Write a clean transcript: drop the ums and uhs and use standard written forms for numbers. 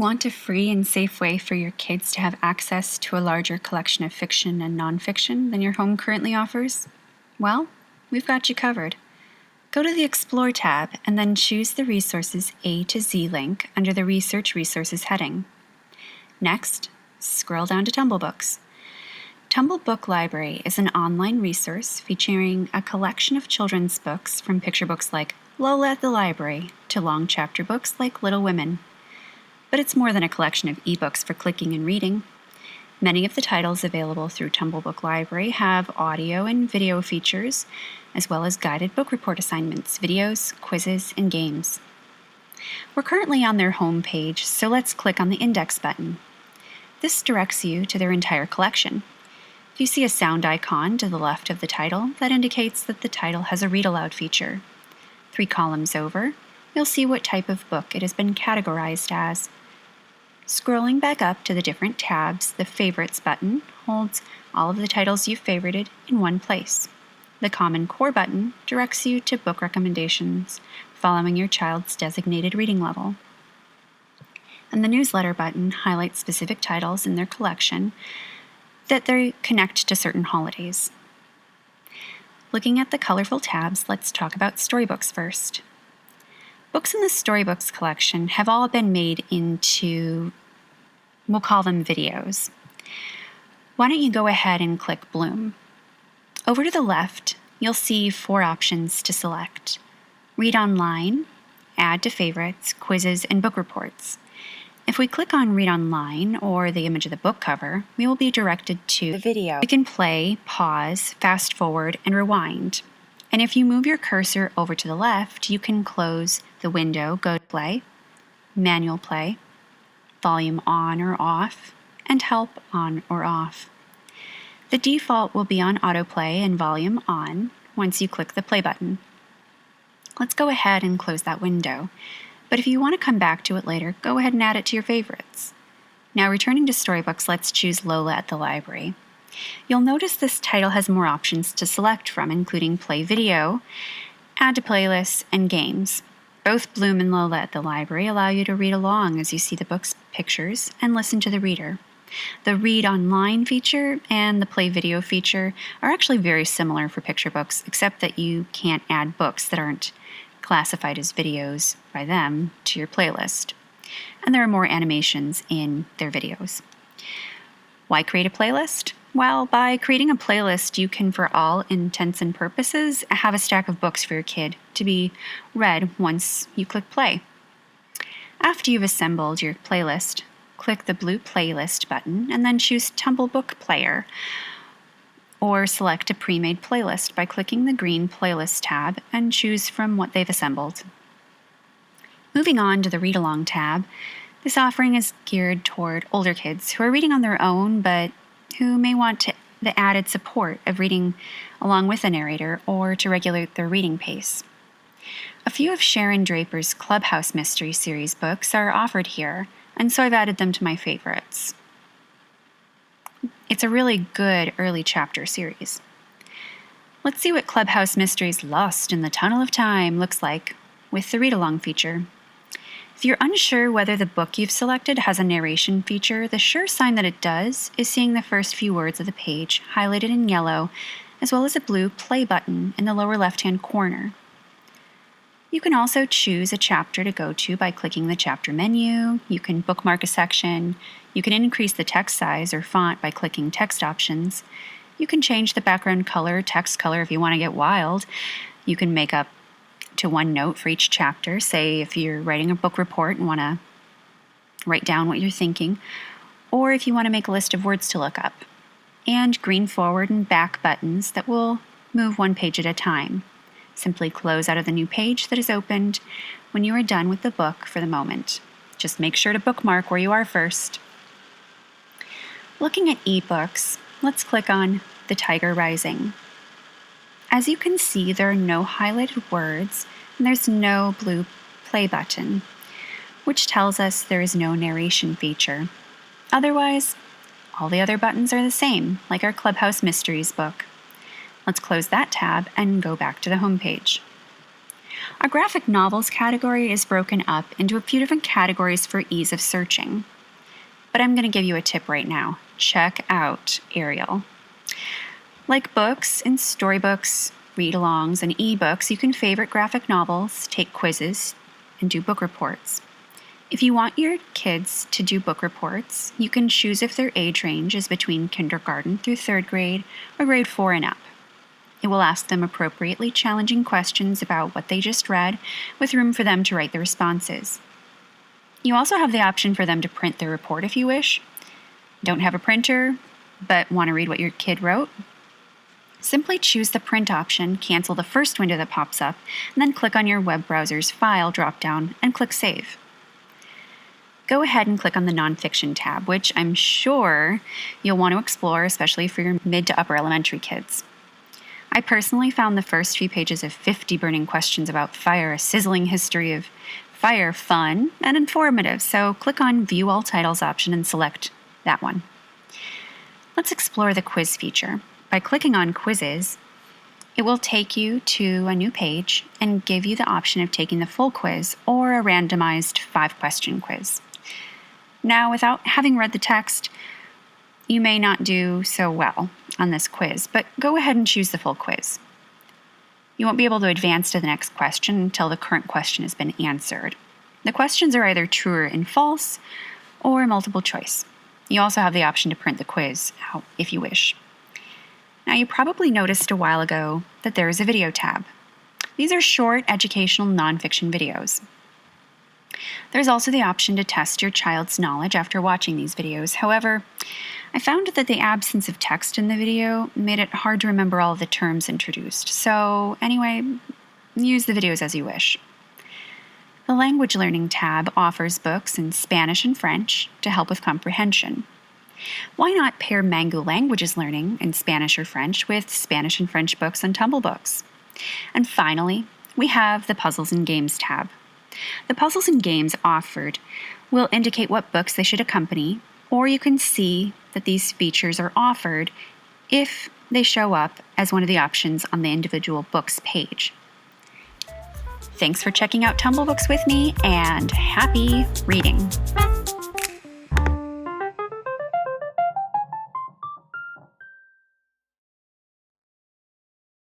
Want a free and safe way for your kids to have access to a larger collection of fiction and nonfiction than your home currently offers? Well, we've got you covered. Go to the Explore tab and then choose the Resources A to Z link under the Research Resources heading. Next, scroll down to Tumblebooks. Tumblebook Library is an online resource featuring a collection of children's books from picture books like Lola at the Library to long chapter books like Little Women. But it's more than a collection of ebooks for clicking and reading. Many of the titles available through Tumblebook Library have audio and video features, as well as guided book report assignments, videos, quizzes, and games. We're currently on their home page, so let's click on the index button. This directs you to their entire collection. If you see a sound icon to the left of the title, that indicates that the title has a read-aloud feature. 3 columns over, you'll see what type of book it has been categorized as. Scrolling back up to the different tabs, the Favorites button holds all of the titles you've favorited in one place. The Common Core button directs you to book recommendations following your child's designated reading level. And the Newsletter button highlights specific titles in their collection that they connect to certain holidays. Looking at the colorful tabs, let's talk about storybooks first. Books in the storybooks collection have all been made into, we'll call them videos. Why don't you go ahead and click Bloom? Over to the left, you'll see 4 options to select: Read Online, Add to Favorites, Quizzes, and Book Reports. If we click on Read Online or the image of the book cover, we will be directed to the video. We can play, pause, fast forward, and rewind. And if you move your cursor over to the left, you can close the window, go to play, manual play, volume on or off, and help on or off. The default will be on autoplay and volume on once you click the play button. Let's go ahead and close that window. But if you want to come back to it later, go ahead and add it to your favorites. Now returning to storybooks, let's choose Lola at the Library. You'll notice this title has more options to select from, including play video, add to playlists, and games. Both Bloom and Lola at the Library allow you to read along as you see the book's pictures and listen to the reader. The Read Online feature and the Play Video feature are actually very similar for picture books, except that you can't add books that aren't classified as videos by them to your playlist. And there are more animations in their videos. Why create a playlist? Well, by creating a playlist, you can, for all intents and purposes, have a stack of books for your kid to be read once you click play. After you've assembled your playlist, click the blue Playlist button and then choose Tumblebook Player, or select a pre-made playlist by clicking the green Playlist tab and choose from what they've assembled. Moving on to the Read Along tab, this offering is geared toward older kids who are reading on their own but who may want the added support of reading along with a narrator or to regulate their reading pace. A few of Sharon Draper's Clubhouse Mystery Series books are offered here, and so I've added them to my favorites. It's a really good early chapter series. Let's see what Clubhouse Mysteries Lost in the Tunnel of Time looks like with the read-along feature. If you're unsure whether the book you've selected has a narration feature, the sure sign that it does is seeing the first few words of the page highlighted in yellow, as well as a blue play button in the lower left-hand corner. You can also choose a chapter to go to by clicking the chapter menu. You can bookmark a section. You can increase the text size or font by clicking text options. You can change the background color, text color if you want to get wild. You can make up to 1 note for each chapter. Say if you're writing a book report and want to write down what you're thinking, or if you want to make a list of words to look up. And green forward and back buttons that will move 1 page at a time. Simply close out of the new page that is opened when you are done with the book for the moment. Just make sure to bookmark where you are first. Looking at ebooks, let's click on The Tiger Rising. As you can see, there are no highlighted words and there's no blue play button, which tells us there is no narration feature. Otherwise, all the other buttons are the same, like our Clubhouse Mysteries book. Let's close that tab and go back to the home page. Our graphic novels category is broken up into a few different categories for ease of searching. But I'm going to give you a tip right now. Check out Ariel. Like books and storybooks, read-alongs, and ebooks, you can favorite graphic novels, take quizzes, and do book reports. If you want your kids to do book reports, you can choose if their age range is between kindergarten through 3rd grade or grade 4 and up. It will ask them appropriately challenging questions about what they just read, with room for them to write the responses. You also have the option for them to print their report if you wish. Don't have a printer, but want to read what your kid wrote? Simply choose the print option, cancel the first window that pops up, and then click on your web browser's File drop-down and click Save. Go ahead and click on the Nonfiction tab, which I'm sure you'll want to explore, especially for your mid to upper elementary kids. I personally found the first few pages of 50 burning questions about fire, a sizzling history of fire, fun and informative, so click on View All Titles option and select that one. Let's explore the quiz feature. By clicking on Quizzes, it will take you to a new page and give you the option of taking the full quiz or a randomized 5-question quiz. Now, without having read the text, you may not do so well on this quiz, but go ahead and choose the full quiz. You won't be able to advance to the next question until the current question has been answered. The questions are either true and false or multiple choice. You also have the option to print the quiz out if you wish. Now, you probably noticed a while ago that there is a video tab. These are short educational nonfiction videos. There's also the option to test your child's knowledge after watching these videos. However, I found that the absence of text in the video made it hard to remember all of the terms introduced. So anyway, use the videos as you wish. The Language Learning tab offers books in Spanish and French to help with comprehension. Why not pair Mango Languages Learning in Spanish or French with Spanish and French books on Tumblebooks? And finally, we have the Puzzles and Games tab. The puzzles and games offered will indicate what books they should accompany, or you can see that these features are offered if they show up as one of the options on the individual books page. Thanks for checking out Tumblebooks with me, and happy reading!